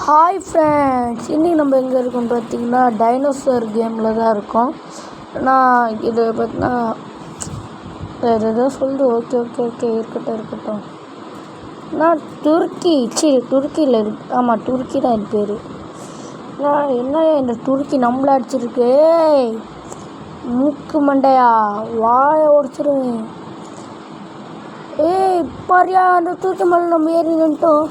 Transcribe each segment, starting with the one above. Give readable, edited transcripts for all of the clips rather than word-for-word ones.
Hi friends, இன்றைக்கி நம்ம எங்கே இருக்கோம்னு பார்த்தீங்கன்னா டைனோசர் கேமில் தான் இருக்கோம். நான் இது பார்த்தீங்கன்னா வேறு எதோ சொல்லுது. ஓகே இருக்கட்டும். நான் துருக்கியில் இருக்கு. ஆமாம், துருக்கி தான் என் பேர். நான் என்ன இந்த துருக்கி நம்மளை அடிச்சிருக்கு. மூக்கு மண்டையா, வாயை உடச்சிருவேன். பாரியா, அந்த துருக்கி மேலே நம்ம ஏறி நின்ட்டோம்.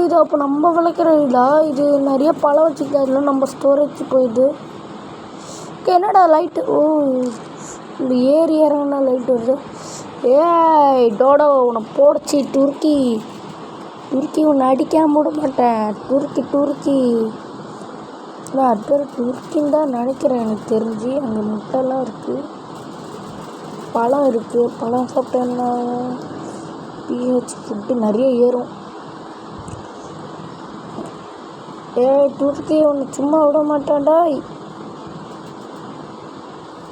இது அப்போ நம்ம விளைக்கிறதா? இது நிறைய பழம் வச்சுக்கிது, அதில் நம்ம ஸ்டோரேஜ் போயிடுது. என்னடா லைட்டு? இந்த ஏறி இறங்கினா லைட் வருது. டோடோ உன்னை போடச்சி. துருக்கி உன்னை அடிக்காம விட மாட்டேன். துருக்கி நான் அது பேர் துருக்கின்னு தான் நினைக்கிறேன். எனக்கு தெரிஞ்சு அங்கே முட்டைலாம் இருக்குது, பழம் இருக்குது. பழம் சாப்பிட்டேன்னா பிஹெச் ஃபுட்டு நிறைய ஏறும். துருக்கி ஒன்று சும்மா விட மாட்டான்டா.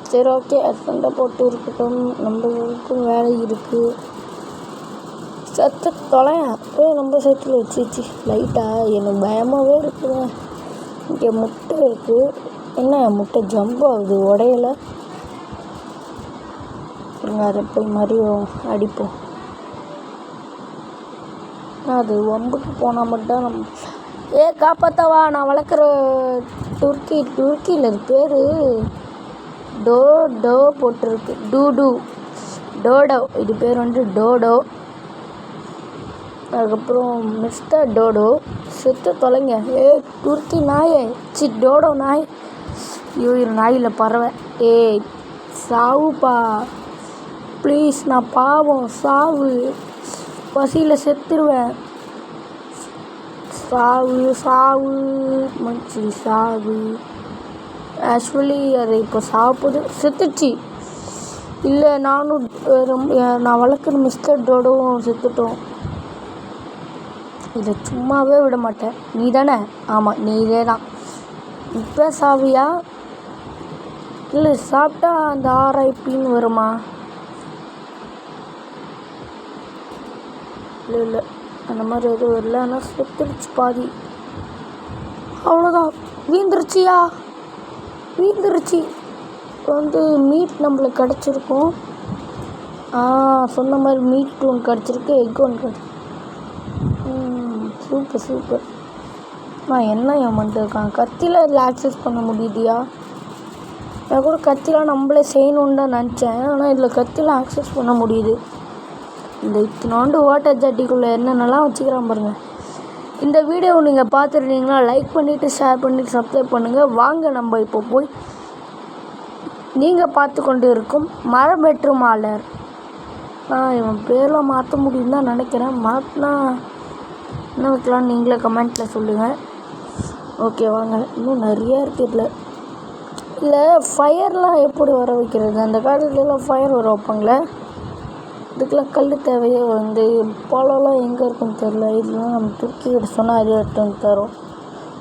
சரி, ஓகே, சண்டை போட்டு இருக்கட்டும். நம்மளுக்கும் வேலை இருக்குது. சத்து தொலையா நம்ம சத்தில் வச்சு லைட்டாக எனக்கு பயமாகவே இருக்குங்க. இங்கே முட்டை இருக்குது. என்ன முட்டை ஜம்ப் ஆகுது, உடையலை. அதை போய் மறுபடியும் அடிப்போம். அது வம்புக்கு போனால் மட்டும் நம்ம காப்பாற்றவா. நான் வளர்க்குற துருக்கியில் இது பேர் டோ போட்டிருக்கு. டோடோ. இது பேர் வந்து டோடோ. அதுக்கப்புறம் மிஸ்டர் டோடோ. செத்து தொலைங்க. துருக்கி நாயே, டோடோ நாய். ஐயோ, நாயில் பறவை. சாவுப்பா ப்ளீஸ். நான் பாவம், சாவு. பசியில் செத்துருவேன். சாவு மச்சி, சாவு. ஆக்சுவலி அது இப்போ சாப்பிடுது, செத்துச்சு. இல்லை, நான் வளர்க்குற மிஸ்டர் டோடோவும் செத்துட்டோம். இதை சும்மாவே விட மாட்டேன். நீ தானே? ஆமாம், நீதே தான். இப்போ சாவியா? இல்லை, சாப்பிட்டா அந்த ஆர்ஐபின்னு வருமா? இல்லை, அந்த மாதிரி எதுவும் வரல. ஆனால் செத்துருச்சு பாதி. அவ்வளோதான். வீந்துருச்சு. வந்து மீட் நம்மளுக்கு கிடச்சிருக்கும். சொன்ன மாதிரி மீட் ஒன்று கிடச்சிருக்கு, எக் ஒன்று கிடச்சிருக்கு. சூப்பர். நான் என்ன ஏமாந்துருக்கான். கத்தியில் இதில் ஆக்சஸ் பண்ண முடியுதியா? நான் கூட கத்திலாம் நம்மளே செய்யணுன்னு தான் நினச்சேன். ஆனால் இதில் கத்தியில் ஆக்சஸ் பண்ண முடியுது. இந்த இத்தனோண்டு வாட்டர் ஜட்டிக்குள்ளே என்னென்னலாம் வச்சுக்கிறான் பாருங்கள். இந்த வீடியோவை நீங்கள் பார்த்துருந்தீங்கன்னா லைக் பண்ணிவிட்டு ஷேர் பண்ணிவிட்டு சப்ஸ்கிரைப் பண்ணுங்கள். வாங்க நம்ம இப்போ போய் நீங்கள் பார்த்து கொண்டு இருக்கும் மரமேற்றுமாளர். இவன் பேரெலாம் மாற்ற முடியும்னு தான் நினைக்கிறேன். மாற்றினா என்ன வைக்கலான்னு நீங்களே கமெண்ட்டில் சொல்லுங்கள். ஓகே, வாங்க. இன்னும் நிறையா இருக்குது இல்லை ஃபயர்லாம் எப்படி வர வைக்கிறது? அந்த காலத்துலலாம் ஃபயர் வர வைப்பாங்களே, இதுக்கெல்லாம் கல் தேவையே. வந்து பழம்லாம் எங்கே இருக்குன்னு தெரில. இதெல்லாம் நம்ம துருக்கிக்கிட்ட சொன்னால் அது எடுத்து வந்து தரோம்.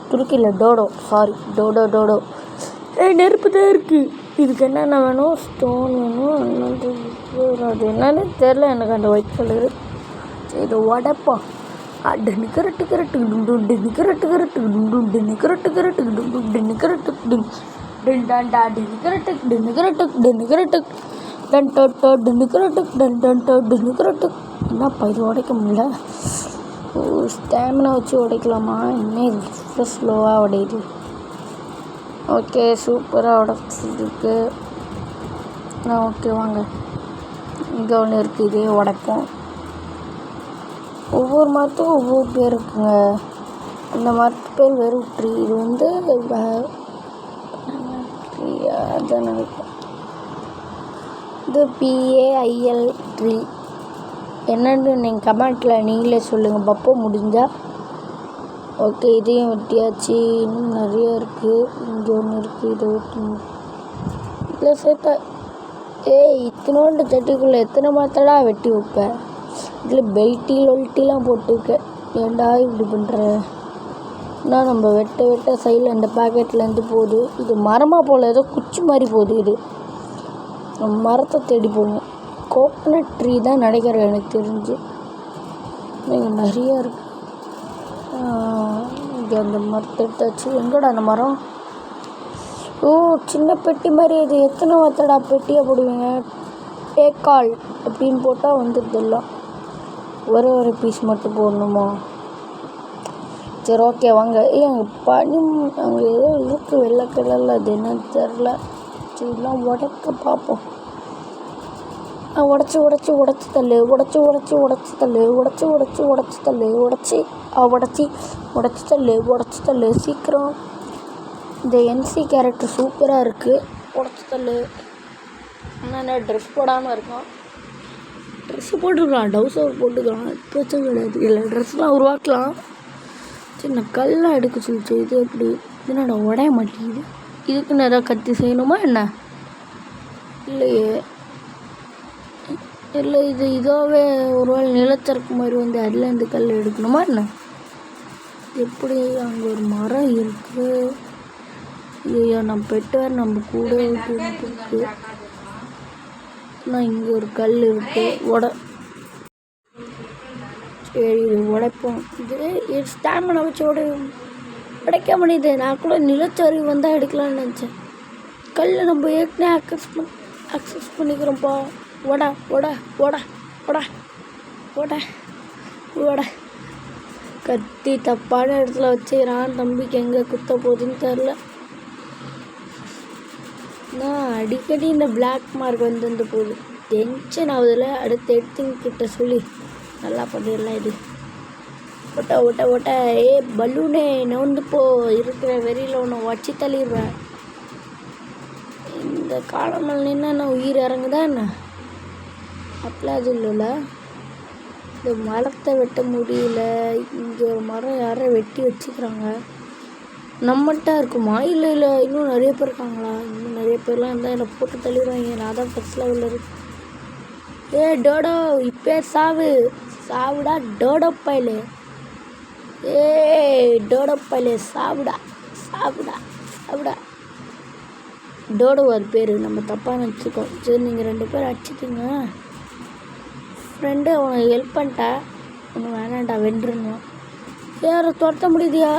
துருக்கியில் டோடோ. நெருப்பு தான் இருக்குது. இதுக்கு என்னென்ன வேணும்? ஸ்டோன் வேணும். அது என்னன்னு தெரில எனக்கு, அந்த ஒயிட் கலரு. இதை உடைப்பா. நிக்கரட்டு என்னப்பா இது உடைக்க முடியல. ஸ்டாமினா வச்சு உடைக்கலாமா? இன்னும் ஸ்லோவாக உடையுது. ஓகே, சூப்பராக உடைச்சிருக்கு. ஓகே, வாங்க. இங்கே ஒன்று இருக்குது, இதே உடைப்போம். ஒவ்வொரு மரத்துக்கும் ஒவ்வொரு பேர் இருக்குங்க. இந்த மரத்து பேர் வெறும் ட்ரீ. இது வந்து அதான் நினைப்பேன். இது PAIL ட்ரீ. என்னன்னு நீங்கள் கமெண்ட்டில் நீங்களே சொல்லுங்கள் பாப்போ, முடிஞ்சால். ஓகே, இதையும் வெட்டியாச்சு. இன்னும் நிறைய இருக்குது. இங்கே ஒன்று இருக்குது, இதை வெட்டி இல்லை சேர்த்தா. இத்தனோண்டு சட்டிக்குள்ளே எத்தனை மாத்தடா வெட்டி வைப்பேன். இதில் ஒல்ட்டிலாம் போட்டுருக்கேன். ஏண்டா இப்படி பண்ணுற? நான் நம்ம வெட்ட சைடில் இந்த பேக்கெட்லேருந்து போகுது. இது மரமாக போல், ஏதோ குச்சி மாதிரி போகுது. இது மரத்தை தேடி போகணும். கோகனட் ட்ரீ தான் நினைக்கிறேன் எனக்கு தெரிஞ்சு. இங்கே நிறையா இருக்குது. ஓகே அந்த மரத்தை எடுத்தாச்சு. எங்கடா அந்த மரம்? ஓ சின்ன பெட்டி மாதிரி. இது எத்தனை வத்தடா பெட்டியை போடுவீங்க? பேக்கால் அப்படின்னு போட்டால் வந்துடுதெல்லாம். ஒரு பீஸ் மட்டும் போடணுமா? சரி ஓகே வாங்க. அங்கே பனி அங்கே ஏதோ இருக்குது வெள்ளை கலரில், அது என்னன்னு தெரில. சரிலாம் உடைக்க பார்ப்போம். உடச்சி தள்ளு உடச்சி தள்ளு சீக்கிரம். இந்த என்சி கேரக்டர் சூப்பராக இருக்குது. உடச்சி தள்ளு. ஆனால் ட்ரெஸ் போடாமல் இருக்கான். ட்ரெஸ்ஸு போட்டுக்கலாம், டவுசர் போட்டுக்கலாம், பிரச்சனை கிடையாது. இல்லை ட்ரெஸ்லாம் உருவாக்கலாம். சின்ன கல்லாக எடுக்க சொல்லிச்சு. இது எப்படி என்னடா உடைய மாட்டேங்குது? இதுக்குன்னு எதாவது கத்தி செய்யணுமா என்ன? இல்லையே. இல்லை இது இதாகவே ஒரு வேளை நிலச்சரக்கு மாதிரி வந்து அதில் இந்த கல் எடுக்கணுமா என்ன? எப்படி அங்கே ஒரு மரம் இருக்குது. ஐயோ நம்ம பெட்டர் நம்ம கூட இருக்குது. நான் இங்கே ஒரு கல் இருக்குது. சரி இது உடைப்போம். இது ஸ்டாமினா வச்சு உடைக்க முடியுது. நான் கூட நிலச்சரிவு வந்தால் எடுக்கலான்னு நினச்சேன். கல் நம்ம ஏற்கனவே அக்சஸ் பண்ணிக்கிறோம்ப்பா. ஓட கத்தி தப்பான இடத்துல வச்சுக்கிறான். தம்பிக்கு எங்கே குத்த போகுதுன்னு தெரில. நான் அடிக்கடி இந்த பிளாக் மார்க் வந்து போகுது. டென்ஷன் ஆகுதுல. அடுத்து எடுத்துங்கிட்ட சொல்லி நல்லா பண்ணிடலாம். இது ஓட்ட ஏ பலூனே நவுந்து போ. இருக்கிற வெறியில் ஒன்று வச்சு தள்ளிடுவேன். இந்த காலமல் நின்று நான் உயிர் இறங்குதா என்ன? அப்படிலாம் அது இல்லைல்ல. இந்த மரத்தை வெட்ட முடியல. இங்கே ஒரு மரம் யாரோ வெட்டி வச்சுக்கிறாங்க. நம்மகிட்ட இருக்குமா? இல்லை இன்னும் நிறைய பேர் இருக்காங்களா? இன்னும் நிறைய பேர்லாம் இருந்தால் என்னை போட்டு தள்ளிடுவாங்க. நான் தான் ஃபஸ்ட் லெவலில் இருக்கு. ஏ டோடோ இப்போ சாவுடா டோடோ பையலே. ஏ டோடோ பையலே சாவுடா. டோடோ அது பேர். நம்ம தப்பாக நினச்சிக்கோம். சரி நீங்கள் 2 பேர் அடிச்சுக்கிங்க. ஃப்ரெண்டு அவனை ஹெல்ப் பண்ணிட்டா. ஒன்று வேணாண்டா வென்றுணும். யாரை துரத்த முடியுதியா?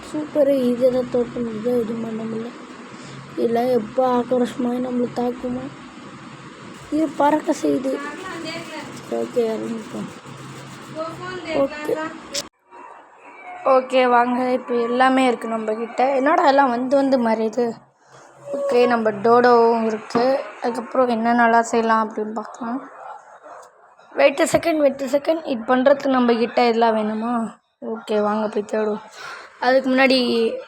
சூப்பரு. இதை தான் துரத்த முடியுதா? எதுவும் பண்ண முடியல. இல்லை எப்போ ஆக்ரோஷமாக நம்மளை தாக்குமா? இது பறக்க செய்யுது. ஓகே இறங்கிப்போம். ஓகே வாங்க. இப்போ எல்லாமே இருக்குது நம்மக்கிட்ட. என்னடா எல்லாம் வந்து மறையுது. ஓகே நம்ம டோடோவும் இருக்குது. அதுக்கப்புறம் என்னென்னலாம் செய்யலாம் அப்படின்னு பார்க்கலாம். Wait second. இது பண்ணுறதுக்கு நம்மக்கிட்ட எல்லாம் வேணுமா? ஓகே வாங்க போய் தேடுவோம். அதுக்கு முன்னாடி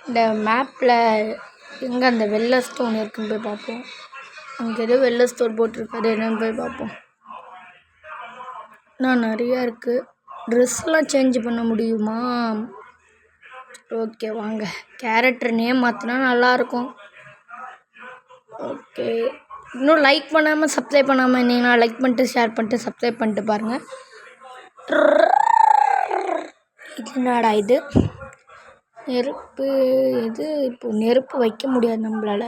இந்த மேப்பில் எங்கே அந்த வெள்ளை ஸ்டோன் இருக்குன்னு போய் பார்ப்போம். அங்கே ஏதோ வெள்ளை ஸ்டோன் போட்டிருக்காது. என்னென்னு போய் பார்ப்போம். நிறையா இருக்குது. ட்ரெஸ்லாம் சேஞ்ச் பண்ண முடியுமா? ஓகே வாங்க. கேரக்டர் நேம் மாற்றினா நல்லாயிருக்கும். ஓகே இன்னும் லைக் பண்ணாமல் சப்ஸ்கிரைப் பண்ணாமல் இருந்தீங்கன்னா லைக் பண்ணிட்டு ஷேர் பண்ணிட்டு சப்ஸ்கிரைப் பண்ணிட்டு பாருங்கள். இது என்னடா இது? நெருப்பு. இது இப்போ நெருப்பு வைக்க முடியாது நம்மளால்.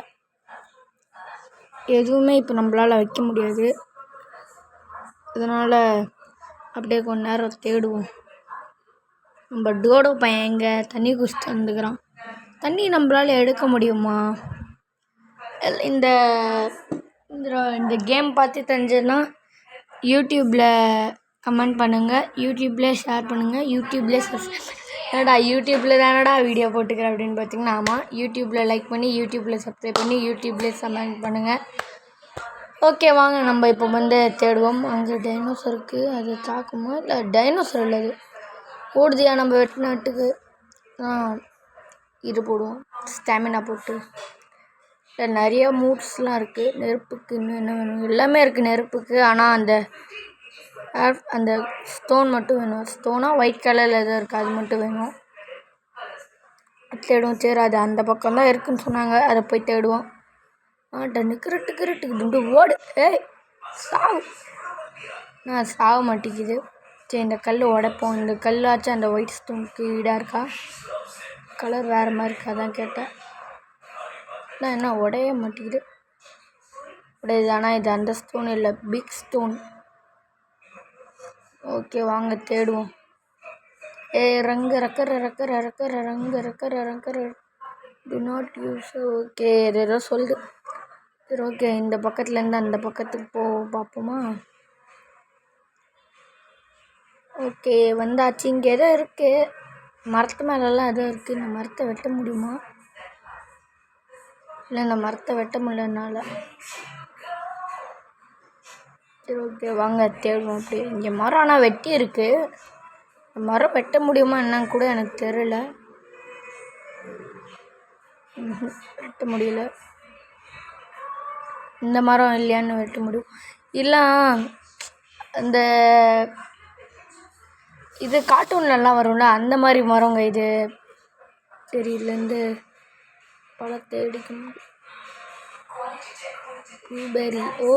எதுவுமே இப்போ நம்மளால் வைக்க முடியாது. அதனால் அப்படியே கொஞ்ச நேரம் தேடுவோம். நம்ம டோடோ பையன் எங்கே தண்ணி குடிச்சிட்டு வந்துக்கிறான். தண்ணி நம்மளால் எடுக்க முடியுமா? இந்த இந்த கேம் பார்த்து தெரிஞ்சதுன்னா யூடியூப்பில் கமெண்ட் பண்ணுங்கள். யூடியூப்லேயே ஷேர் பண்ணுங்கள். யூடியூப்லேயே சப்ஸ்கிரைப் பண்ணுங்கள். என்னடா யூடியூப்பில் தானடா வீடியோ போட்டுக்கிறேன் அப்படின்னு பார்த்தீங்கன்னா ஆமாம். யூடியூப்பில் லைக் பண்ணி யூடியூப்பில் சப்ஸ்கிரைப் பண்ணி யூடியூப்லேயே கமெண்ட் பண்ணுங்கள். ஓகே வாங்க நம்ம இப்போ வந்து தேடுவோம். அங்கே டைனோசர் இருக்குது. அது தாக்குமா? இல்லை டைனோசர் இல்லை, அது ஓடுதியா நம்ம வெட்டினாட்டுக்கு. இது போடுவோம் ஸ்டாமினா போட்டு. இல்லை நிறைய மூட்ஸ்லாம் இருக்குது. நெருப்புக்கு இன்னும் என்ன வேணும்? எல்லாமே இருக்குது நெருப்புக்கு. ஆனால் அந்த ஸ்டோன் மட்டும் வேணும். ஸ்டோனாக ஒயிட் கலரில் எதுவும் இருக்குது, அது மட்டும் வேணும். தேடுவோம். சரி அது அந்த பக்கம் தான் இருக்குதுன்னு சொன்னாங்க. அதை போய் தேடுவோம். கிரட்டு ஓடு. ஏய் சாவு. சாக மாட்டேங்குது. சரி இந்த கல் உடைப்போம். இந்த கல்லாச்சும் அந்த ஒயிட் ஸ்டோனுக்கு ஈடாக இருக்கா? கலர் வேறு மாதிரி இருக்கா? அதான் கேட்டேன். என்ன உடைய மாட்டேங்குது. உடையுது. ஆனால் இது அந்த ஸ்டோன் இல்லை, பிக் ஸ்டோன். ஓகே வாங்க தேடுவோம். Rangu to not use. Okay ஏதோ சொல்லுது. சரி ஓகே இந்த பக்கத்துலேருந்து அந்த பக்கத்துக்கு பார்ப்போமா. ஓகே வந்தாச்சு. இங்கே எதோ இருக்குது, மரத்து மேலெல்லாம் எதோ இருக்குது. இந்த மரத்தை வெட்ட முடியுமா? இல்லை இந்த மரத்தை வெட்ட முடியலனால. சரி ஓகே வாங்க தேடுவோம். அப்படியே இங்கே மரம் ஆனால் வெட்டி இருக்குது. மரம் வெட்ட முடியுமா என்னன்னு கூட எனக்கு தெரியல. வெட்ட முடியல. இந்த மரம் இல்லையான்னு வெட்ட முடியும். இல்லை அந்த இது கார்ட்டூன்லலாம் வரும்ல அந்த மாதிரி மரங்க இது. சரி இதுலேருந்து பழத்தை எடுக்க முடியும். ப்ளூபெர்ரி. ஓ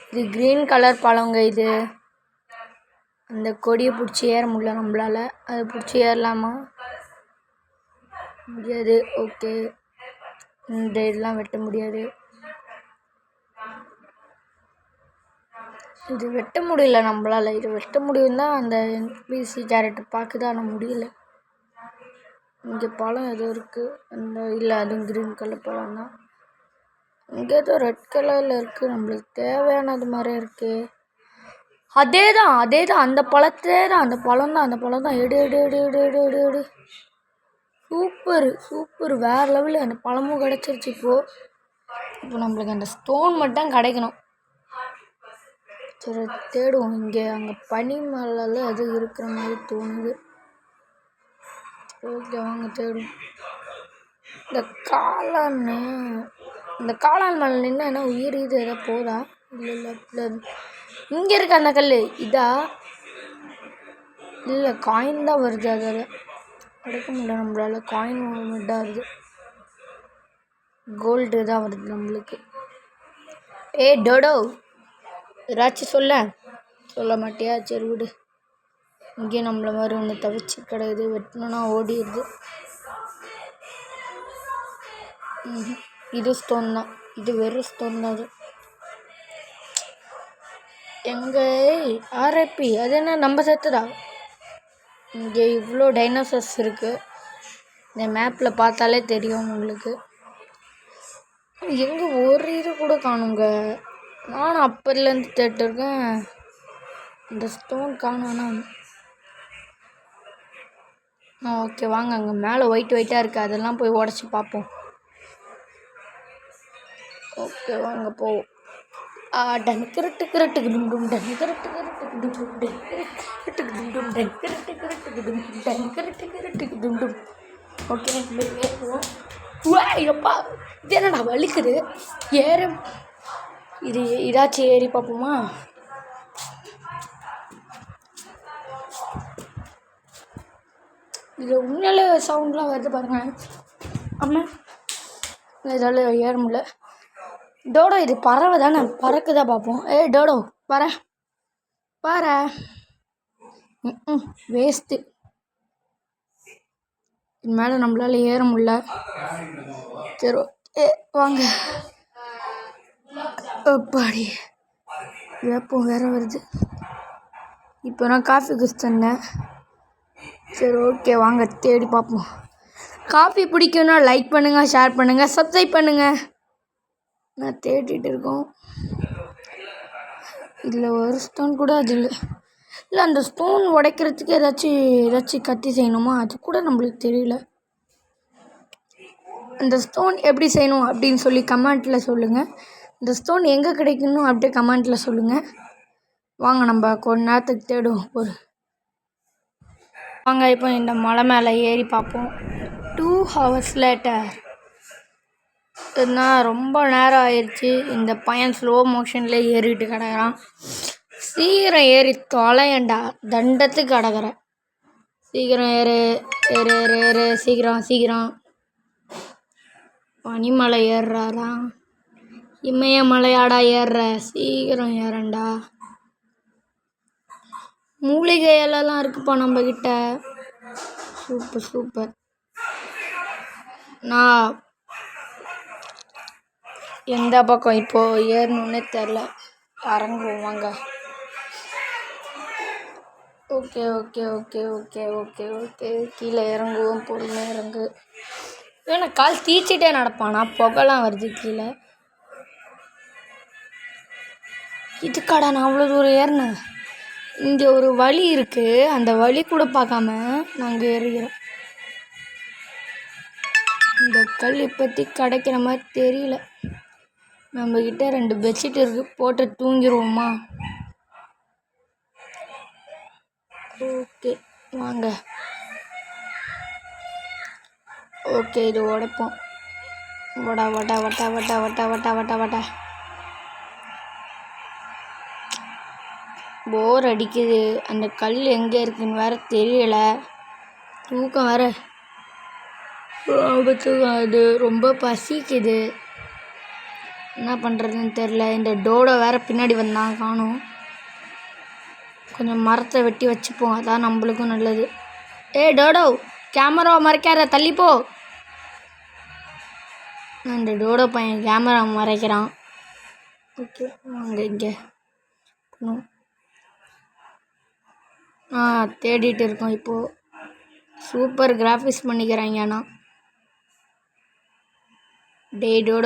இது க்ரீன் கலர் பழங்க இது. அந்த கொடியை பிடிச்சி ஏற முடியல நம்மளால். அதை பிடிச்சி ஏறலாமா? முடியாது. ஓகே இந்த இதெல்லாம் வெட்ட முடியாது. இது வெட்ட முடியல நம்மளால். இது வெட்ட முடியும் தான் அந்த NPC கேரக்டர் பார்க்குது, ஆனால் முடியல. இங்கே பழம் எதுவும் இருக்குது. அந்த இல்லை அதுவும் க்ரீன் கலர் பழம் தான். இங்கே ஏதோ ரெட் கலரில் இருக்குது. நம்மளுக்கு தேவையானது மாதிரி இருக்குது. அதே தான் அந்த பழத்தே தான். அந்த பழம் தான். எடு எடு எடு எடு எடு எடு எடு. சூப்பர் வேறு லெவலு. அந்த பழமும் கிடச்சிருச்சு. இப்போ நம்மளுக்கு அந்த ஸ்டோன் மட்டும் கிடைக்கணும். சரி தேடுவோம். இங்கே அங்கே பனி மலையில் எதுவும் இருக்கிற மாதிரி தோணுது. ஓகே வாங்க தேடுவோம். இந்த காளான் மலை நின்று என்ன உயிர் இது எதோ போதா? இல்லை இங்கே இருக்க அந்த கல் இதா? இல்லை காயின் தான் வருது. அதில் எடுக்க முடியல நம்மளால். காயின் மட்டும் வருது. கோல்டு தான் வருது நம்மளுக்கு. டோடோ ஏதாச்சும் சொல்ல மாட்டியா? சரி விடு. இங்கே நம்மள மாதிரி ஒன்று தவிச்சு கிடக்குது. வெட்டணுன்னா ஓடிடுது. இது ஸ்டோன் தான். இது வெறும் ஸ்டோன் தான். அது எங்கே ஆர்ஐபி அது என்ன நம்ம செத்துதா? இங்கே இவ்வளோ டைனோசர்ஸ் இருக்குது. இந்த மேப்பில் பார்த்தாலே தெரியும் உங்களுக்கு. எங்கே ஒரு இது கூட காணுங்க. நானும் அப்போலேருந்து தேடிருக்கேன். இந்த ஸ்டோன் காணோன்னா. ஓகே வாங்க அங்கே மேலே ஒயிட்டாக இருக்குது. அதெல்லாம் போய் உடச்சி பார்ப்போம். ஓகே வாங்க போவோம். டன் கிரட்டு டும் டும் டன் கிரட்டு டும் டும் டன் கிரட்டு டும் டும் டன் கிரட்டு டும் டும். ஓகே ஏறுவோம். எப்பா இது என்னடா வலிக்குது? இது இதாச்சும் ஏறி பார்ப்போமா? இது உண்மையில சவுண்ட்லாம் வருது பாருங்க. ஆமாம் இதால் ஏற முடியல. டோடோ இது பறவை தானே? பறக்குதா பார்ப்போம். டோடோ பாரு வேஸ்ட்டு. இது மேலே நம்மளால் ஏற முடியல. சரி வாங்க. பாடி வேப்பம் வேற வருது. இப்போ நான் காஃபி குடிச்சிருந்தேன். சரி ஓகே வாங்க தேடி பார்ப்போம். காஃபி பிடிக்குன்னா லைக் பண்ணுங்கள், ஷேர் பண்ணுங்கள், சப்ஸ்கிரைப் பண்ணுங்கள். நான் தேடிட்டு இருக்கோம். இதில் ஒரு ஸ்டோன் கூட அது இல்லை. அந்த ஸ்டோன் உடைக்கிறதுக்கு ஏதாச்சும் கத்தி செய்யணுமா? அது கூட நம்மளுக்கு தெரியல. அந்த ஸ்டோன் எப்படி செய்யணும் அப்படின்னு சொல்லி கமெண்ட்டில் சொல்லுங்கள். இந்த ஸ்டோன் எங்கே கிடைக்கணும் அப்படியே கமெண்ட்டில் சொல்லுங்கள். வாங்க நம்ம கொஞ்ச நேரத்துக்கு தேடுவோம். வாங்க இப்போ இந்த மலை மேலே ஏறி பார்ப்போம். 2 hours லேட்டர். ரொம்ப நேரம் ஆயிடுச்சு. இந்த பையன் ஸ்லோ மோஷன்லேயே ஏறிட்டு கிடக்குறான். சீக்கிரம் ஏறி தொலையண்டா, தண்டத்துக்கு கிடக்குறேன். சீக்கிரம் ஏறு சீக்கிரம். பனிமலை ஏறுறாரா? இமயமலையாடா ஏறுற? சீக்கிரம் ஏறண்டா. மூலிகை இலெல்லாம் இருக்குப்பா நம்மக்கிட்ட. சூப்பர். நான் எந்த பக்கம் இப்போது ஏறணுன்னே தெரில. இறங்குவோம் வாங்க. Okay okay okay okay okay okay கீழே இறங்குவோம், பொறுமையாக இறங்கு. ஏன்னா கால் தீச்சிட்டே நடப்பானா, புகைலாம் வருது கீழே. இதுக்காடா நான் அவ்வளோ தூரம் ஏறினேன். இங்கே ஒரு வழி இருக்குது, அந்த வழி கூட பார்க்காம நாங்கள் ஏறுகிறோம். இந்த கல் இப்போதைக்கு கிடைக்கிற மாதிரி தெரியல. நம்மக்கிட்ட 2 பெட்ஷீட் இருக்குது, போட்டு தூங்கிடுவோமா? ஓகே வாங்க. ஓகே இது உடைப்போம். வடா வடா வட்டா வட்டா வட்டா வட்டா வட்டா வட்டா. போர் அடிக்குது. அந்த கல் எங்கே இருக்குன்னு வேறு தெரியல. தூக்கம் வேறு அது ரொம்ப பசிக்குது. என்ன பண்ணுறதுன்னு தெரில. இந்த டோடோ வேறு பின்னாடி வந்தான், காணும். கொஞ்சம் மரத்தை வெட்டி வச்சுப்போம், அதான் நம்மளுக்கும் நல்லது. டோடோ கேமராவை மறைக்காத, தள்ளிப்போ. அந்த டோடோ பையன் கேமரா மறைக்கிறான். ஓகே வாங்க இங்கே. தேடிட்டு இருக்கோம் இப்போது. சூப்பர் கிராஃபிக்ஸ் பண்ணிக்கிறாங்க. ஆனால் டேடோட